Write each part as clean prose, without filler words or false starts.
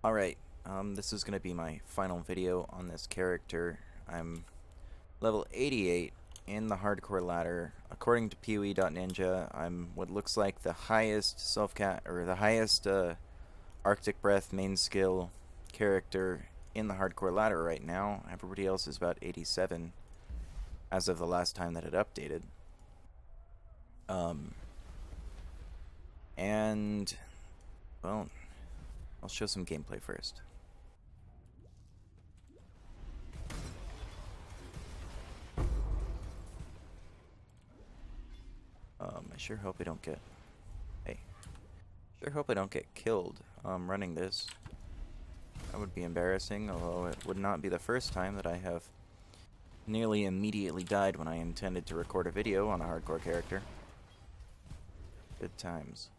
Alright, this is going to be my final video on this character. I'm level 88 in the hardcore ladder. According to PoE.Ninja, I'm what looks like the highest the highest Arctic Breath main skill character in the hardcore ladder right now. Everybody else is about 87 as of the last time that it updated. And well, I'll show some gameplay first. I sure hope I don't get... Hey. Sure hope I don't get killed running this. That would be embarrassing, although it would not be the first time that I have nearly immediately died when I intended to record a video on a hardcore character. Good times.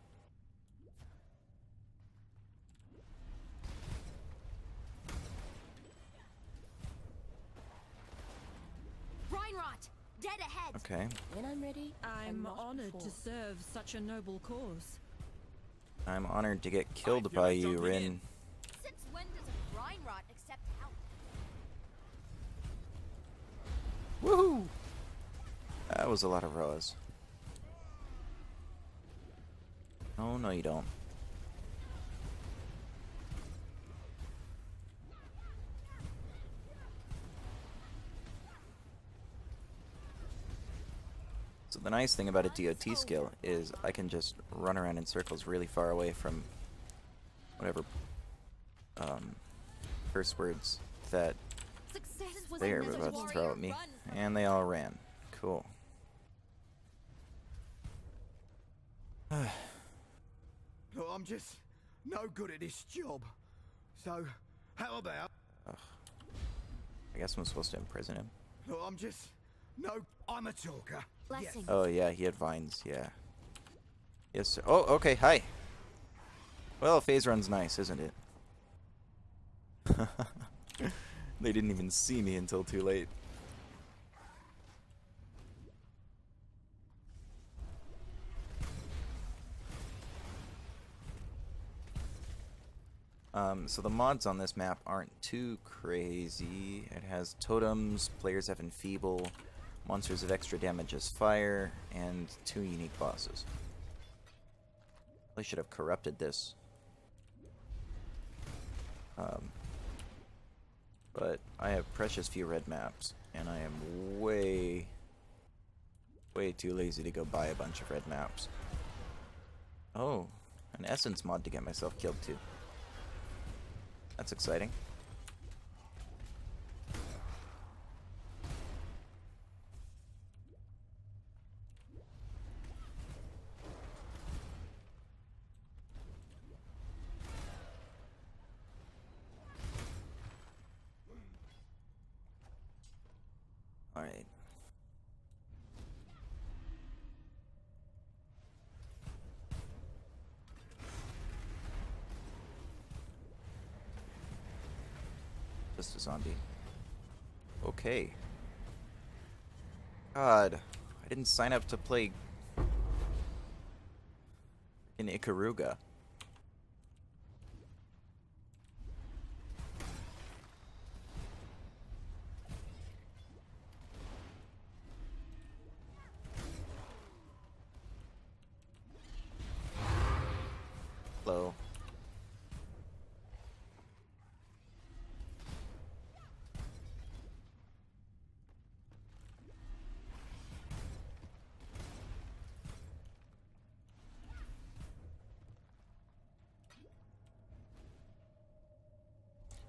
Dead ahead. Okay. When I'm ready, I'm honored to serve such a noble cause. I'm honored to get killed by you, Rin. Since when does a brine rot accept help? Woohoo! That was a lot of rows. Oh, no you don't. So the nice thing about a DOT skill is I can just run around in circles really far away from whatever curse words that they are about to throw at me. And they all ran. Cool. Look, I'm just no good at this job. So, how about... Ugh. I guess I'm supposed to imprison him. Look, I'm just... No, I'm a talker. Blessing. Oh yeah, he had vines, yeah. Yes, sir. Oh, okay, hi. Well, phase run's nice, isn't it? They didn't even see me until too late. So the mods on this map aren't too crazy. It has totems, players have enfeeble, monsters have extra damage as fire, and 2 unique bosses. I should have corrupted this. But I have precious few red maps, and I am way too lazy to go buy a bunch of red maps. Oh, an essence mod to get myself killed too. That's exciting. Alright. Just a zombie. Okay. God, I didn't sign up to play in Ikaruga. Hello.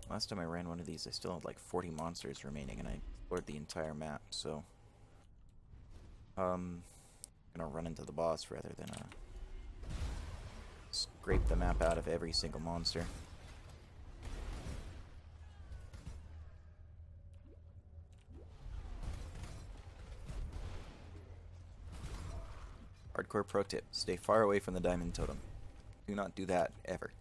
Last time I ran one of these, I still had like 40 monsters remaining, and I explored the entire map, so... I'm gonna run into the boss rather than, scrape the map out of every single monster. Hardcore pro tip, stay far away from the diamond totem. Do not do that, ever.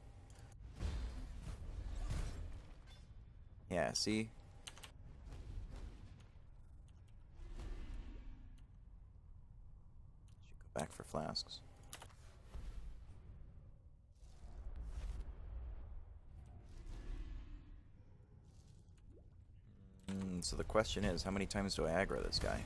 Yeah, see? Should go back for flasks. So the question is, how many times do I aggro this guy?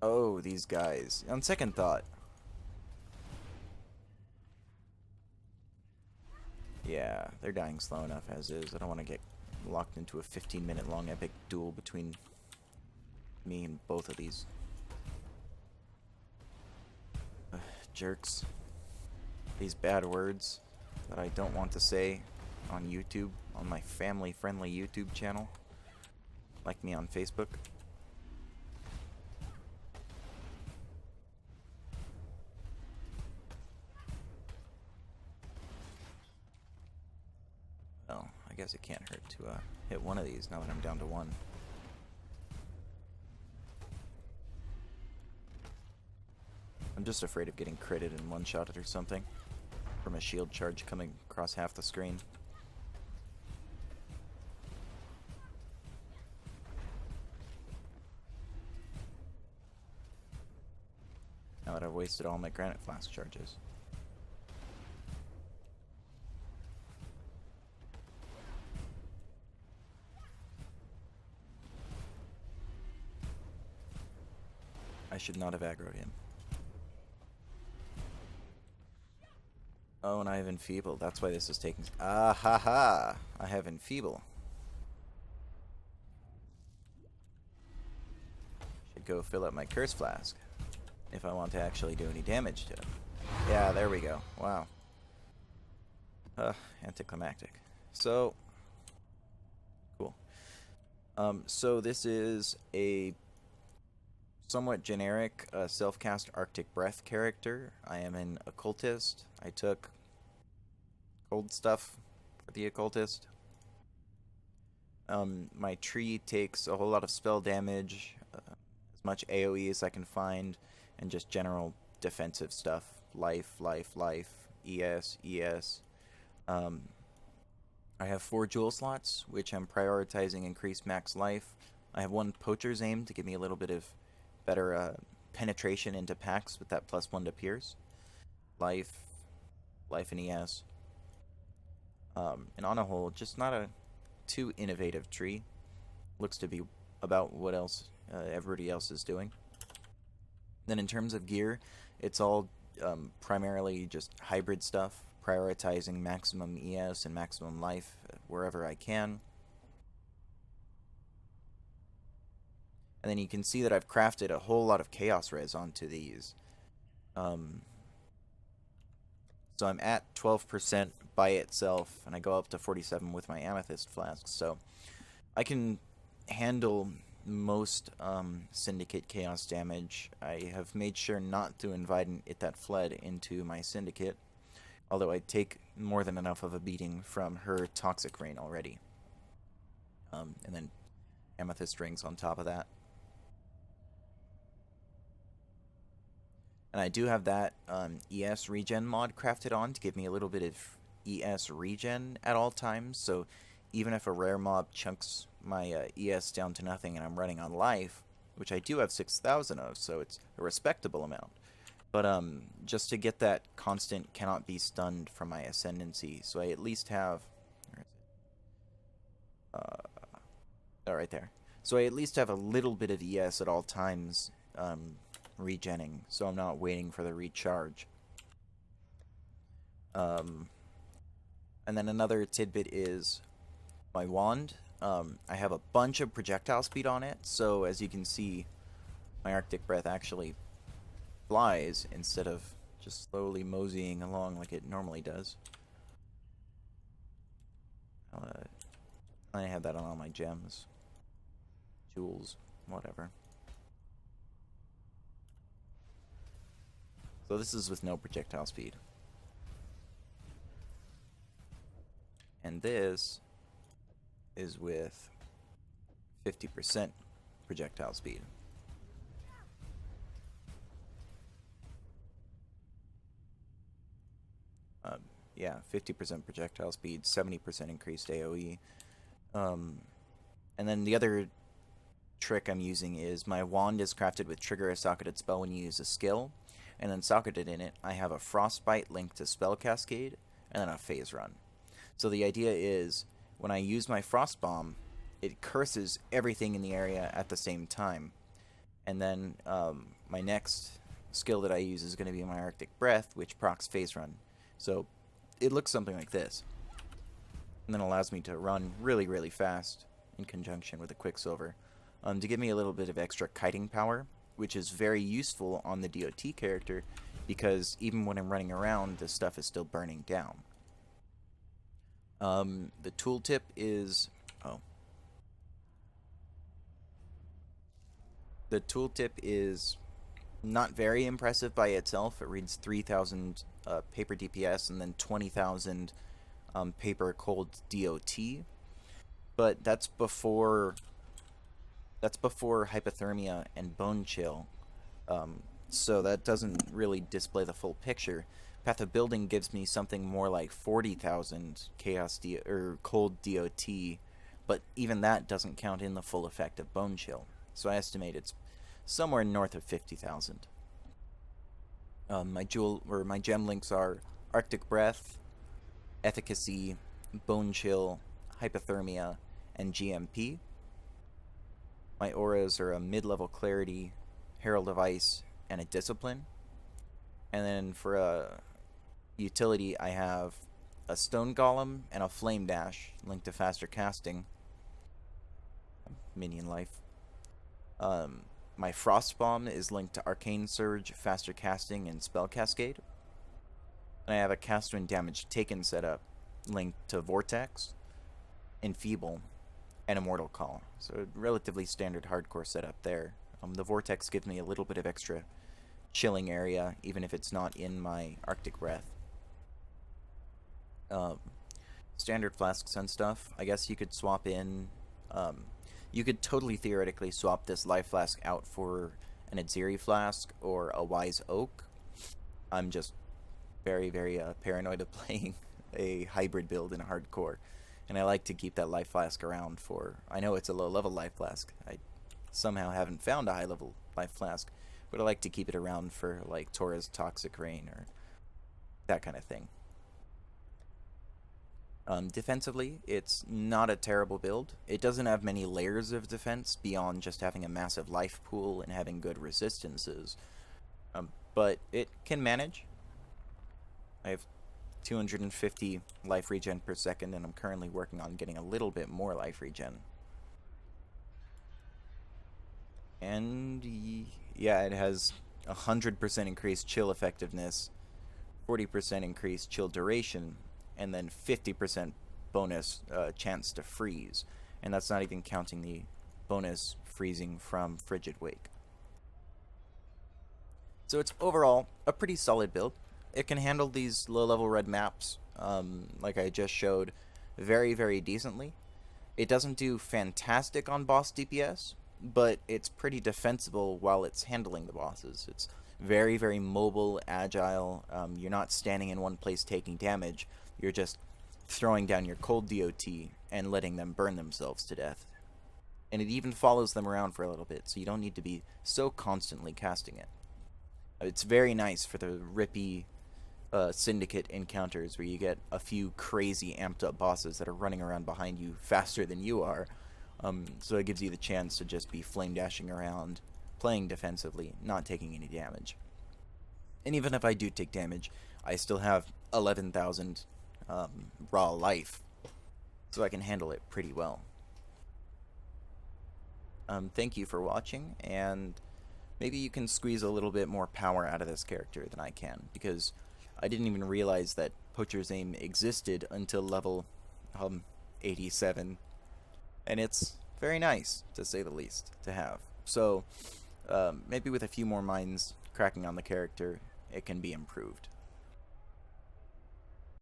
Oh, these guys. On second thought. Yeah, they're dying slow enough as is. I don't want to get locked into a 15-minute long epic duel between me and both of these jerks. These bad words that I don't want to say on YouTube, on my family-friendly YouTube channel. Like me on Facebook. Well, I guess it can't hurt to hit one of these now that I'm down to one. I'm just afraid of getting critted and one-shotted or something from a shield charge coming across half the screen. Now that I've wasted all my granite flask charges. I should not have aggroed him. Oh, and I have Enfeeble. That's why this is taking... Ah, ha, ha! I have Enfeeble. Should go fill up my Curse Flask if I want to actually do any damage to him. Yeah, there we go. Wow. Anticlimactic. So... Cool. So this is a somewhat generic self-cast Arctic Breath character. I am an Occultist. I took cold stuff for the Occultist. My tree takes a whole lot of spell damage, as much AoE as I can find, and just general defensive stuff. Life, life, life, ES, ES. I have 4 jewel slots, which I'm prioritizing increased max life. I have 1 Poacher's Aim to give me a little bit of better penetration into packs with that +1 to Pierce. Life, life and ES. And on a whole, just not a too innovative tree. Looks to be about what else everybody else is doing. Then in terms of gear, it's all primarily just hybrid stuff, prioritizing maximum ES and maximum life wherever I can. And then you can see that I've crafted a whole lot of Chaos Res onto these. So I'm at 12% by itself, and I go up to 47 with my Amethyst Flasks. So I can handle most Syndicate Chaos damage. I have made sure not to invite it that fled into my Syndicate, although I take more than enough of a beating from her Toxic Rain already. And then Amethyst Rings on top of that. And I do have that ES regen mod crafted on to give me a little bit of ES regen at all times. So even if a rare mob chunks my ES down to nothing and I'm running on life, which I do have 6,000 of, so it's a respectable amount. But just to get that constant cannot be stunned from my Ascendancy, so I at least have... Where is it? Oh, right there. So I at least have a little bit of ES at all times, regenning, so I'm not waiting for the recharge. And then another tidbit is my wand. I have a bunch of projectile speed on it, so as you can see, my Arctic Breath actually flies instead of just slowly moseying along like it normally does. I have that on all my gems, jewels, whatever. So this is with no projectile speed. And this is with 50% projectile speed. Yeah, 50% projectile speed, 70% increased AoE. And then the other trick I'm using is my wand is crafted with trigger a socketed spell when you use a skill. and then socketed in it, I have a Frostbite linked to Spell Cascade, and then a Phase Run. So the idea is, when I use my Frost Bomb, it curses everything in the area at the same time. And then my next skill that I use is going to be my Arctic Breath, which procs Phase Run. So it looks something like this. And then allows me to run really, really fast in conjunction with a Quicksilver to give me a little bit of extra kiting power, which is very useful on the DOT character because even when I'm running around, the stuff is still burning down. The tooltip is... The tooltip is not very impressive by itself. It reads 3,000 paper DPS and then 20,000 paper cold DOT. But that's before hypothermia and bone chill. So that doesn't really display the full picture. Path of Building gives me something more like 40,000 chaos or cold DOT, but even that doesn't count in the full effect of bone chill. So I estimate it's somewhere north of 50,000. My gem links are Arctic Breath, Efficacy, Bone Chill, Hypothermia, and GMP. My auras are a mid-level Clarity, Herald of Ice, and a Discipline. And then for a utility, I have a Stone Golem and a Flame Dash linked to faster casting. Minion life. My Frost Bomb is linked to Arcane Surge, faster casting, and Spell Cascade. And I have a Cast When Damage Taken setup linked to Vortex, Enfeeble, and Immortal Call. So a relatively standard hardcore setup there. The Vortex gives me a little bit of extra chilling area, even if it's not in my Arctic Breath. Standard flasks and stuff. I guess you could swap in... you could totally theoretically swap this Life Flask out for an Adziri Flask or a Wise Oak. I'm just very, very paranoid of playing a hybrid build in a hardcore. And I like to keep that Life Flask around for... I know it's a low-level Life Flask. I somehow haven't found a high-level Life Flask. But I like to keep it around for, like, Tora's Toxic Rain or that kind of thing. Defensively, it's not a terrible build. It doesn't have many layers of defense beyond just having a massive life pool and having good resistances. But it can manage. I have 250 life regen per second, and I'm currently working on getting a little bit more life regen. And yeah, it has 100% increased chill effectiveness, 40% increased chill duration, and then 50% bonus chance to freeze. And that's not even counting the bonus freezing from Frigid Wake. So it's overall a pretty solid build. It can handle these low-level red maps, like I just showed, very, very decently. It doesn't do fantastic on boss DPS, but it's pretty defensible while it's handling the bosses. It's very, very mobile, agile. You're not standing in one place taking damage. You're just throwing down your cold DOT and letting them burn themselves to death. And it even follows them around for a little bit, so you don't need to be so constantly casting it. It's very nice for the rippy Syndicate encounters where you get a few crazy amped up bosses that are running around behind you faster than you are. So it gives you the chance to just be flame dashing around, playing defensively, not taking any damage. And even if I do take damage, I still have 11,000 raw life, so I can handle it pretty well. Thank you for watching, and maybe you can squeeze a little bit more power out of this character than I can, because I didn't even realize that Poacher's Aim existed until level 87, and it's very nice, to say the least, to have. So maybe with a few more minds cracking on the character, it can be improved.